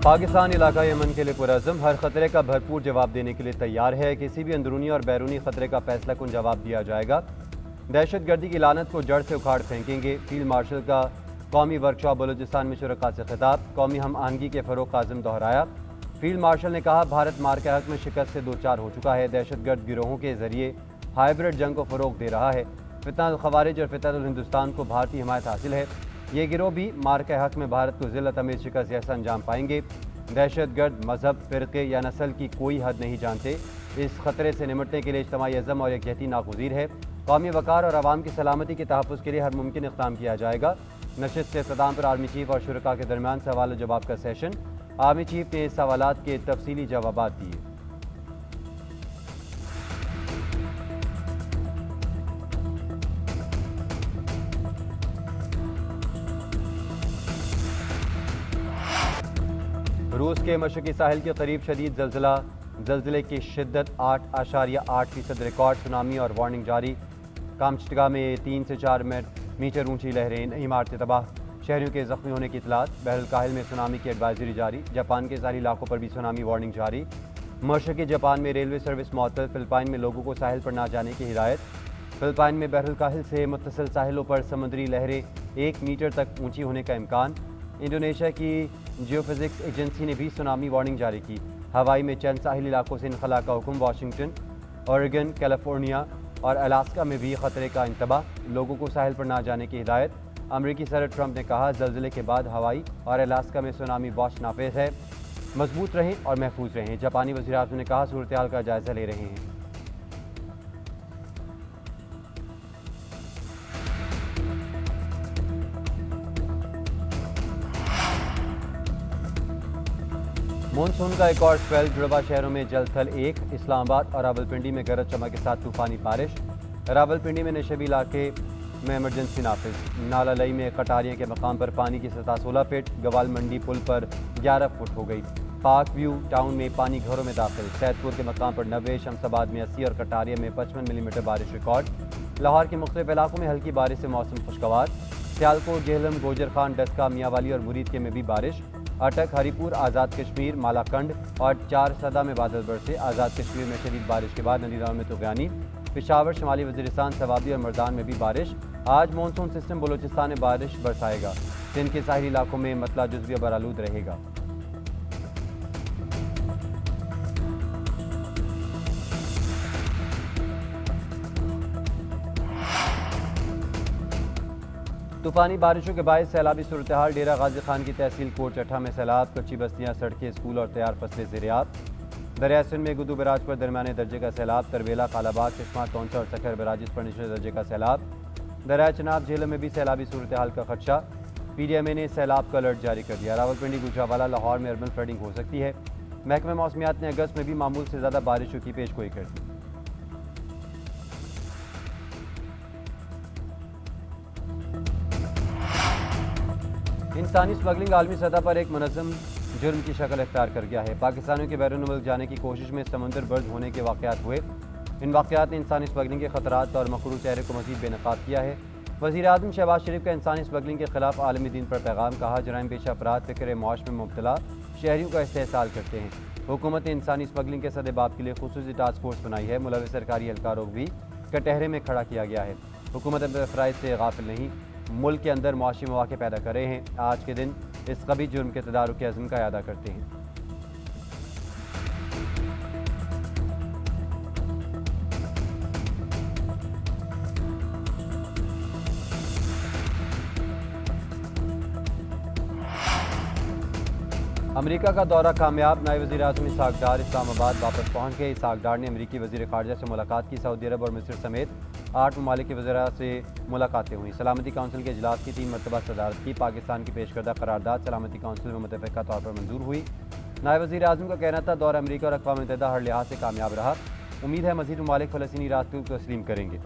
पाकिस्तान इलाका यमन के लिए पुरअज़म, हर खतरे का भरपूर जवाब देने के लिए तैयार है। किसी भी अंदरूनी और बैरूनी खतरे का फैसला कुन जवाब दिया जाएगा। दहशत गर्दी की लानत को जड़ से उखाड़ फेंकेंगे। फील्ड मार्शल का कौमी वर्कशॉप बलूचिस्तान में शुरका से खिताब, कौमी हम आहंगी के फ़रोग़ का आज़म दोहराया। फील्ड मार्शल ने कहा, भारत मार के हक में शिकस्त से दो चार हो चुका है। दहशतगर्द गिरोहों के जरिए हाइब्रिड जंग को फ़रोग़ दे रहा है। फितनतुल ख़वारिज और फितनतुल हिंदुस्तान को भारतीय हिमायत हासिल है। ये गिरोह भी मार के हक में भारत को ज़िल्लत अमीर शिकस्त जैसा अंजाम पाएंगे। दहशतगर्द मजहब, फ़िरक़े या नस्ल की कोई हद नहीं जानते। इस खतरे से निमटने के लिए इज्तिमाई अज़म और यकजहती नागुज़ीर है। कौमी वक़ार और आवाम की सलामती के तहफ़्फ़ुज़ के लिए हर मुमकिन इक़दाम किया जाएगा। नशिस्त के इख्तिताम पर आर्मी चीफ़ और शुरका के दरमियान सवाल जवाब का सेशन। आर्मी चीफ़ ने इस सवालात के तफसीली जवाब दिए। रूस के मशरक़ी साहिल के करीब शदीद ज़लज़ले की शिद्दत 8.8% रिकॉर्ड। सुनामी और वार्निंग जारी। कामचटगा में 3 से 4 मीटर ऊंची लहरें, नई इमारतें तबाह, शहरियों के जख्मी होने की इतलात। बहरुल काहिल में सुनामी की एडवाइजरी जारी। जापान के साहिली इलाकों पर भी सुनामी वार्निंग जारी। मशरक़ी जापान में रेलवे सर्विस मुअत्तल। फ़िलिपाइन में लोगों को साहिल पर ना जाने की हिदायत। फ़िलिपाइन में बहरुल काहिल से मुत्तसिल साहिलों पर समुद्री लहरें 1 मीटर तक ऊँची होने का इम्कान। इंडोनेशिया की जियोफिजिक्स एजेंसी ने भी सुनामी वार्निंग जारी की। हवाई में चंद साहिली इलाकों से इनखला का हुक्म। वाशिंगटन, ओरेगन, कैलिफोर्निया और अलास्का में भी खतरे का इंतबाह। लोगों को साहिल पर ना जाने की हिदायत। अमरीकी सदर ट्रंप ने कहा, ज़लज़ले के बाद हवाई और अलास्का में सुनामी वॉच नाफिज है, मजबूत रहें और महफूज रहें। जापानी वज़ीर आज़म ने कहा, सूरत हाल का जायज़ा ले रहे हैं। मानसून का एक और स्पेल। जुड़वा शहरों में जल थल 1। इस्लामाबाद और रावलपिंडी में गरज चमक के साथ तूफानी बारिश। रावलपिंडी में नशेबी इलाके में इमरजेंसी नाफिज। नाला लई में कटारियाँ के मकाम पर पानी की सतह 16 फीट। गवाल मंडी पुल पर 11 फुट हो गई। पार्क व्यू टाउन में पानी घरों में दाखिल। सैदपुर के मकाम पर 90, शमशाबाद में 80 और कटारिया में 55 मिलीमीटर बारिश रिकॉर्ड। लाहौर के मुख्तलिफ इलाकों में हल्की बारिश से मौसम खुशगवार। सियालकोट, जेहलम, गोजर खान, डस्का, मियांवाली और मुरीद के में भी बारिश। अटक, हरीपुर, आज़ाद कश्मीर, मालाकंड और 4 सदा में बादल बरसे। आज़ाद कश्मीर में शदीद बारिश के बाद नदी नालों में तुग़यानी। पेशावर, शुमाली वज़ीरिस्तान, सवाबी और मर्दान में भी बारिश। आज मानसून सिस्टम बलूचिस्तान में बारिश बरसाएगा। सिंध के साहिली इलाकों में मतला जुज़वी और आलूद रहेगा। तूफ़ानी बारिशों के बायस सैलाबी सूरत हाल। डेरा गाजी खान की तहसील कोट चट्ठा में सैलाब। कच्ची बस्तियाँ, सड़कें, स्कूल और तैयार फसलें ज़ेर-ए-आब। दरिया सिंध में गुद्दू बराज पर दरमियाने दर्जे का सैलाब। तरवेला, कालाबाग, चश्मा, तौंसा और सखर बराजिस पर निचले दर्जे का सैलाब। दरिया चनाब, झेलम में भी सैलाबी सूरत हाल का खदशा। PDMA ने सैलाब का अलर्ट जारी कर दिया। रावलपिंडी, गुजरावाला, लाहौर में अर्बन फ्लडिंग हो सकती है। महकमा मौसमियात ने अगस्त में भी मामूल से ज़्यादा बारिशों की पेशगोई कर दी। इंसानी स्मगलिंग आलमी सतह पर एक मुनज़्ज़म जुर्म की शक्ल इख्तियार कर गया है। पाकिस्तानियों के बैरून मुल्क जाने की कोशिश में समुंदर बर्द होने के वाक़यात हुए। इन वाक़यात ने इंसानी स्मगलिंग के खतरात और मकरूर चेहरे को मज़ीद बेनकाब किया है। वज़ीर आज़म शहबाज शरीफ का इंसानी स्मगलिंग के खिलाफ आलमी दिन पर पैगाम। कहा, जराइम पेशा अफराद फ़िक्र मौश में मुब्तला शहरियों का इस्तेहसाल करते हैं। हुकूमत ने इंसानी स्मगलिंग के सदेबाब के लिए खुसूसी टास्क फोर्स बनाई है। मुलविस सरकारी एहलकारों को भी कटहरे में खड़ा किया गया है। हुकूमत अपने फ़राइज़ से गाफिल नहीं, मुल्क के अंदर मुआशी मौक़े पैदा कर रहे हैं। आज के दिन इस कभी जुर्म के तदारुक के अज़्म का अदा करते हैं। अमेरिका का दौरा कामयाब। नायब वज़ीर आज़म इसहाक़ डार इस्लामाबाद वापस पहुँच गए। इसहाक़ डार ने अमेरिकी वज़ीर ख़ारजा से मुलाकात की। सऊदी अरब और मिस्र समेत 8 ममालिक के वज़रा से मुलाकातें हुई। सलामती काउंसिल के इजलास की 3 मरतबा सदारत की। पाकिस्तान की पेश करदा करारदाद सलामती काउंसिल में मुतफ़क़ा तौर पर मंजूर हुई। नायब वज़ीर आज़म का कहना था, दौरा अमेरिका और अक़वाम मुत्तहिदा हर लिहाज से कामयाब रहा। उम्मीद है मज़ीद ममालिक फ़लस्तीनी रास्ते को तस्लीम करेंगे।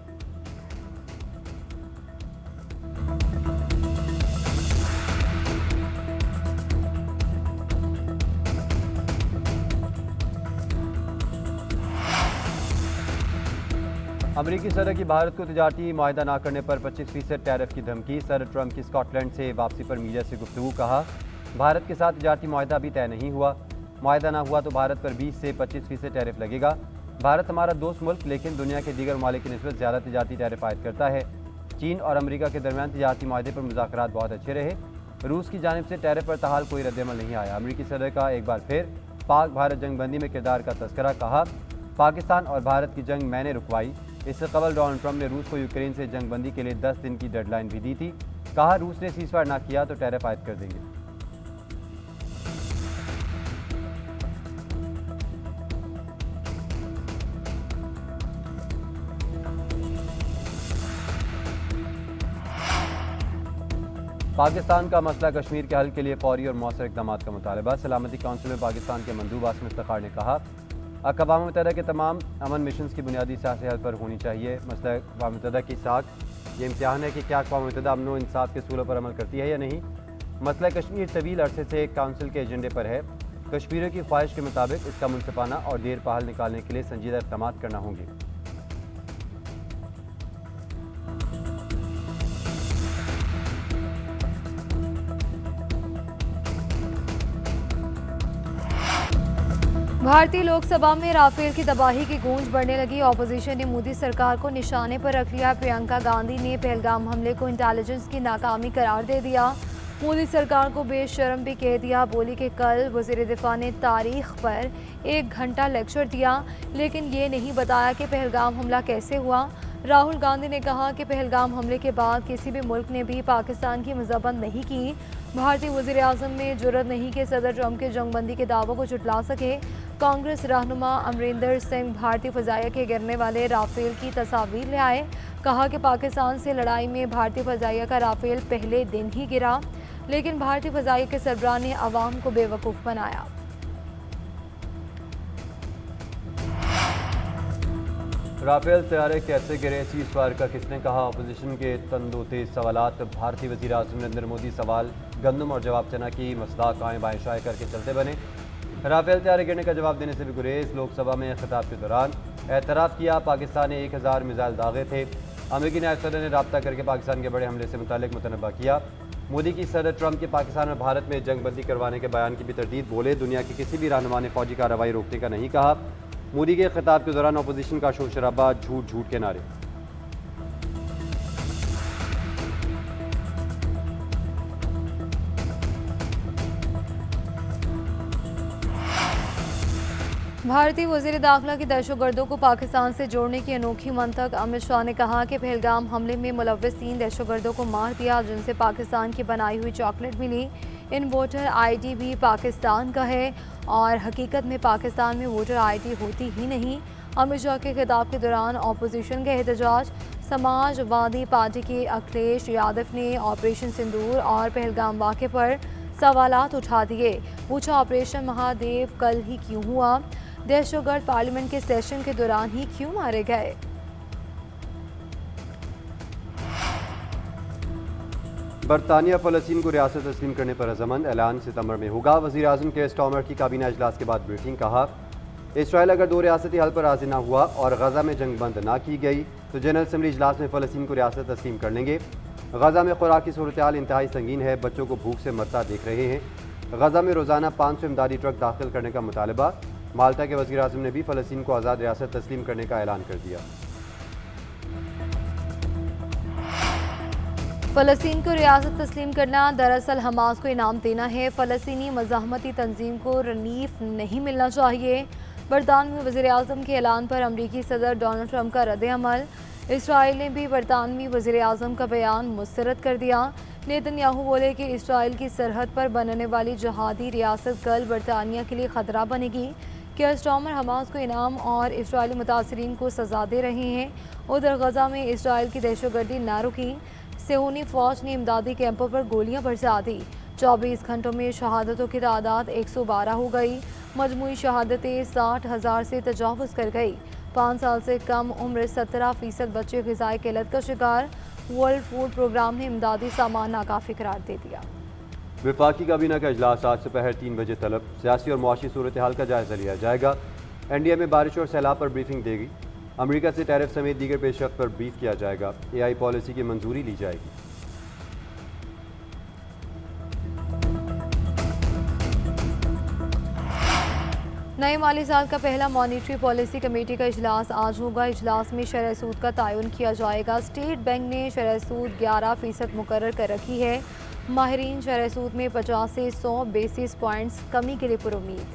अमरीकी सदर की भारत को तिजारती मुआहदा न करने पर 25% टैरिफ की धमकी। सदर ट्रंप की स्कॉटलैंड से वापसी पर मीडिया से गुफ्तगू। कहा, भारत के साथ तजारती मुआहदा अभी तय नहीं हुआ। मुआहदा ना हुआ तो भारत पर 20 से 25% टैरिफ लगेगा। भारत हमारा दोस्त मुल्क लेकिन दुनिया के दीगर ममालिक की निस्बत ज़्यादा तजारती टैरिफ आयद करता है। चीन और अमरीका के दरमियान तजारती मुआहदे पर मुज़ाकरात बहुत अच्छे रहे। रूस की जानिब से टैरिफ पर ताहाल कोई रद्दअमल नहीं आया। अमरीकी सदर का एक बार फिर पाक भारत जंगबंदी में किरदार का तस्करा। कहा, पाकिस्तान और भारत की जंग मैंने रुकवाई। इससे कबल डोनाल्ड ट्रंप ने रूस को यूक्रेन से जंगबंदी के लिए 10 दिन की डेडलाइन भी दी थी। कहा, रूस ने सीज़फायर ना किया तो टैरिफ आयद कर देंगे। पाकिस्तान का मसला कश्मीर के हल के लिए फौरी और मौसर इक़दाम का मुतालबा। सलामती काउंसिल में पाकिस्तान के मंदूब आसिम इफ्तिखार ने कहा, अक़वाम मुत्तहिदा के तमाम अमन मिशन की बुनियादी सियासी हल पर होनी चाहिए। मसला अक़वाम मुत्तहिदा की साख ये इम्तिहान है कि क्या अक़वाम मुत्तहिदा अमन और इंसाफ के असूलों पर अमल करती है या नहीं। मसला कश्मीर तवील अरसे से काउंसिल के एजेंडे पर है। कश्मीरियों की ख्वाहिश के मुताबिक इसका मुनसिफाना और देर पा हल निकालने के लिए संजीदा इक़दाम करना होंगे। भारतीय लोकसभा में राफेल की तबाही की गूंज बढ़ने लगी। ऑपोजिशन ने मोदी सरकार को निशाने पर रख लिया। प्रियंका गांधी ने पहलगाम हमले को इंटेलिजेंस की नाकामी करार दे दिया। मोदी सरकार को बेशर्म भी कह दिया। बोली कि कल वज़ीर दिफा ने तारीख पर 1 घंटा लेक्चर दिया लेकिन ये नहीं बताया कि पहलगाम हमला कैसे हुआ। राहुल गांधी ने कहा कि पहलगाम हमले के बाद किसी भी मुल्क ने भी पाकिस्तान की मजम्मत नहीं की। भारतीय वज़ीर आज़म में जुर्रत नहीं कि सदर ट्रंप के जंगबंदी के दावों को झुटला सके। कांग्रेस रहनुमा अमरिंदर सिंह भारतीय फ़ज़ाइया के गिरने वाले राफेल की तस्वीर ले आए। कहा कि पाकिस्तान से लड़ाई में भारतीय फ़ज़ाइया का राफेल पहले दिन ही गिरा लेकिन भारतीय फ़ज़ाइया के सरबराह ने अवाम को बेवकूफ़ बनाया। राफेल तैयारे कैसे गिरे, सीज़फायर का किसने कहा। अपोजिशन के तंदो तेज सवालात। भारतीय वज़ीर आज़म नरेंद्र मोदी सवाल गंदम और जवाब चना की मसला काएँ बाएँ शाये करके चलते बने। राफेल तैयारे गिरने का जवाब देने से भी गुरेज। लोकसभा में खिताब के दौरान एतराफ़ किया, पाकिस्तान ने 1000 मिसाइल दागे थे। अमेरिकी नायब सदर ने रब्ता करके पाकिस्तान के बड़े हमले से मुतालिक मुतनब्बा किया। मोदी की सदर ट्रंप के पाकिस्तान और भारत में जंगबंदी करवाने के बयान की भी तरदीद। बोले, दुनिया के किसी भी रहनुमा ने फौजी कार्रवाई रोकने का नहीं कहा। मोदी के खिताब के दौरान अपोजिशन का शोर शराबा, झूठ झूठ के नारे। भारतीय वज़ीर दाखिला की दहशतगर्दों को पाकिस्तान से जोड़ने की अनोखी मंतक। अमित शाह ने कहा कि पहलगाम हमले में मुलव्वस 3 दहशतगर्दों को मार दिया जिनसे पाकिस्तान की बनाई हुई चॉकलेट मिली। इन वोटर आईडी भी पाकिस्तान का है और हकीकत में पाकिस्तान में वोटर आईडी होती ही नहीं। अमित शाह के खिताब के दौरान अपोजिशन का एहतजाज। समाजवादी पार्टी के अखिलेश यादव ने ऑपरेशन सिंदूर और पहलगाम वाक़े पर सवालात उठा दिए। पूछा, ऑपरेशन महादेव कल ही क्यों हुआ। दहशतगर्द पार्लियामेंट के सेशन के दौरान ही क्यों मारे गए। बरतानिया फ़लस्तीन को रियासत तस्लीम करने पर रज़ामंद। ऐलान सितंबर में होगा। वज़ीर आज़म के स्टॉमर की काबीना इजलास के बाद ब्रीफिंग। कहा, इसराइल अगर 2 रियासती हल पर राज़ी ना हुआ और गज़ा में जंग बंद ना की गई तो जनरल असम्बली इजलास में फ़लस्तीन को रियासत तस्लीम कर लेंगे। गज़ा में खुराक की सूरत हाल इंतहाई संगीन है। बच्चों को भूख से मरता देख रहे हैं। गज़ा में रोज़ाना 500 इमदादी ट्रक दाखिल करने का मुतालबा। माल्टा के वज़ीर आज़म ने भी फ़लस्तीन को आज़ाद रियासत तस्लीम करने का ऐलान कर दिया। फ़लस्तीन को रियासत तस्लीम करना दरअसल हमास को इनाम देना है। फ़लस्तीनी मज़ाहमती तंजीम को रिलीफ नहीं मिलना चाहिए। बरतानवी वज़ीर आज़म के ऐलान पर अमरीकी सदर डोनाल्ड ट्रंप का रद्द-ए-अमल। इसराइल ने भी बरतानवी वज़ीर आज़म का बयान मुस्तरद कर दिया। नेतन्याहू बोले कि इसराइल की सरहद पर बनने वाली जहादी रियासत कल बरतानिया के लिए ख़तरा बनेगी। क्या स्टॉमर हमास को इनाम और इसराइली मुतासरीन को सज़ा दे रहे हैं। उधर गज़ा में इसराइल की दहशतगर्दी ना रुकी। सेहूनी फ़ौज ने इमदादी कैंपों पर गोलियां बरसा दी। 24 घंटों में शहादतों की तादाद 112 हो गई। मजमूई शहादतें 60,000 से तजावुज़ कर गई। 5 साल से कम उम्र 17% बच्चे ग़िज़ाई किल्लत का शिकार। वर्ल्ड फूड प्रोग्राम ने इमदादी सामान नाकाफ़ी करार दे दिया। वफाकी काबीना का इजलास आज दोपहर 3 बजे तलब। सियासी और मुआशी सूरत हाल का जायज़ा लिया जाएगा। NDA में बारिश और सैलाब पर ब्रीफिंग देगी। अमेरिका से टैरिफ समेत दीगर पेशरफ्त पर ब्रीफ किया जाएगा। AI पॉलिसी की मंजूरी ली जाएगी। नए माली साल का पहला मॉनिटरी पॉलिसी कमेटी का इजलास आज होगा। इजलास में शरह सूद का तयन किया जाएगा। स्टेट बैंक ने शरह सूद 11% मुकर्रर कर रखी है। माहिरीन शरह सूद में 50 से 100 बेसिस पॉइंट्स कमी के लिए पुरुम्मीद।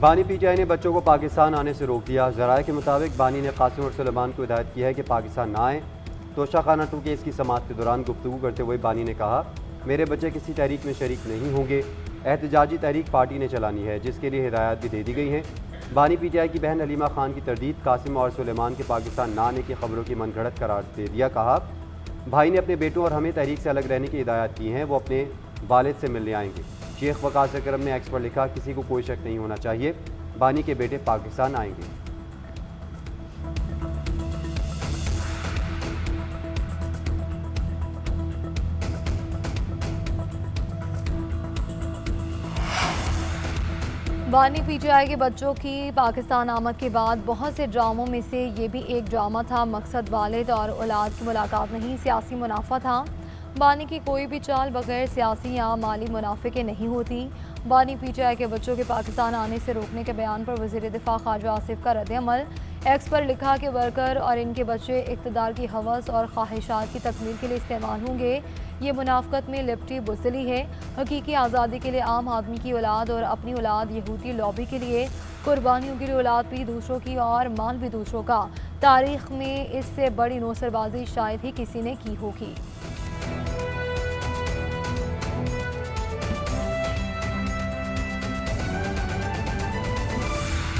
बानी पीटीआई ने बच्चों को पाकिस्तान आने से रोक दिया। ज़राए के मुताबिक बानी ने कासिम और सुलेमान को हिदायत की है कि पाकिस्तान ना आए। तोशाखाना 2 केस की समाअत के दौरान गुफ्तगू करते हुए बानी ने कहा, मेरे बच्चे किसी तहरीक में शरीक नहीं होंगे। एहतजाजी तहरीक पार्टी ने चलानी है, जिसके लिए हिदायत भी दे दी गई हैं। बानी पीटीआई की बहन हलीमा खान की तरदीद कासिम और सुलेमान के पाकिस्तान ना आने की खबरों की मनगढ़ंत करार दे दिया। कहा, भाई ने अपने बेटों और हमें तहरीक से अलग रहने की हिदायत की हैं। वो अपने वालिद से मिलने आएंगे। शेख वकास अकरम ने एक्स पर लिखा, किसी को कोई शक नहीं होना चाहिए, बानी के बेटे पाकिस्तान आएंगे। बानी पीटीआई के बच्चों की पाकिस्तान आमद के बाद बहुत से ड्रामों में से ये भी एक ड्रामा था। मकसद वालिद और औलाद की मुलाकात नहीं, सियासी मुनाफा था। बानी की कोई भी चाल बगैर सियासी या माली मुनाफे के नहीं होती। बानी पीटीआई के बच्चों के पाकिस्तान आने से रोकने के बयान पर वज़ीर दिफा ख्वाजा आसिफ का रद्द-ए-अमल। एक्स पर लिखा कि वर्कर और इनके बच्चे इक़्तिदार की हवस और ख्वाहिशात की तकमील के लिए इस्तेमाल होंगे। ये मुनाफ़क़त में लिपटी बुज़दिली है। हकीकी आज़ादी के लिए आम आदमी की औलाद और अपनी औलाद यहूदी लॉबी के लिए कुर्बानियों के लिए औलाद भी दूसरों की और माल भी दूसरों का। तारीख़ में इससे बड़ी नौसरबाजी शायद ही किसी ने की होगी।